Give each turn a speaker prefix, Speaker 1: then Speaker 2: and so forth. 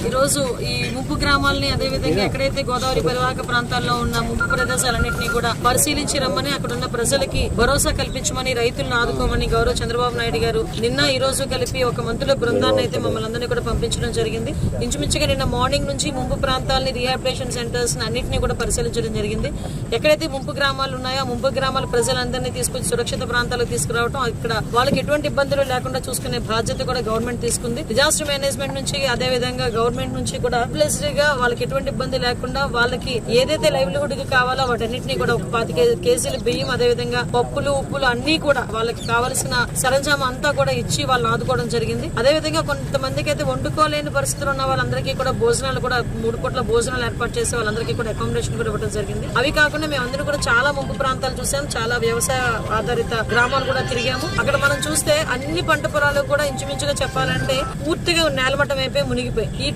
Speaker 1: ఈ రోజు ఈ ముంపు గ్రామాలని అదేవిధంగా ఎక్కడైతే గోదావరి పరివాహక ప్రాంతాల్లో ఉన్న ముంపు ప్రదేశాలన్నింటినీ కూడా పరిశీలించి రమ్మని అక్కడ ఉన్న ప్రజలకి భరోసా కల్పించమని రైతులను ఆదుకోమని గౌరవ చంద్రబాబు నాయుడు గారు నిన్న ఈ రోజు కలిపి ఒక మంత్రుల బృందాన్ని అయితే మమ్మల్ని అందరినీ కూడా పంపించడం జరిగింది. ఇంచుమించుగా నిన్న మార్నింగ్ నుంచి ముంపు ప్రాంతాలని రీహాబిలిటేషన్ సెంటర్స్ అన్నింటినీ కూడా పరిశీలించడం జరిగింది. ఎక్కడైతే ముంపు గ్రామాలు ఉన్నాయో ముంపు గ్రామాల ప్రజలందరినీ తీసుకొచ్చి సురక్షిత ప్రాంతాలకు తీసుకురావడం, ఇక్కడ వాళ్ళకి ఎటువంటి ఇబ్బందులు లేకుండా చూసుకునే బాధ్యత కూడా గవర్నమెంట్ తీసుకుంది. డిజాస్టర్ మేనేజ్మెంట్ నుంచి అదే విధంగా గవర్నమెంట్ నుంచి కూడా ప్లేస్డ్ గా వాళ్ళకి ఎటువంటి ఇబ్బంది లేకుండా వాళ్ళకి ఏదైతే లైవ్లీహుడ్ కి కావాలో వాటన్నిటినీ కూడా ఒక 25 కేజీల బియ్యం అదే విధంగా పప్పులు ఉప్పులు అన్ని కూడా వాళ్ళకి కావాల్సిన సరంజామా అంతా కూడా ఇచ్చి వాళ్ళని ఆదుకోవడం జరిగింది. అదే విధంగా కొంతమందికి అయితే వండుకోలేని పరిస్థితులు ఉన్న వాళ్ళందరికీ కూడా భోజనాలు కూడా 3 పూట్ల భోజనాలు ఏర్పాటు చేసి వాళ్ళందరికీ కూడా అకామిడేషన్ కూడా ఇవ్వడం జరిగింది. అవి కాకుండా మేము అందరూ కూడా చాలా ముంపు ప్రాంతాలు చూసాం, చాలా వ్యవసాయ ఆధారిత గ్రామాలు కూడా తిరిగాము. అక్కడ మనం చూస్తే అన్ని పంట పొలాలు కూడా ఇంచుమించుగా చెప్పాలంటే పూర్తిగా నేలమట్టం అయిపోయి మునిగిపోయి ఈ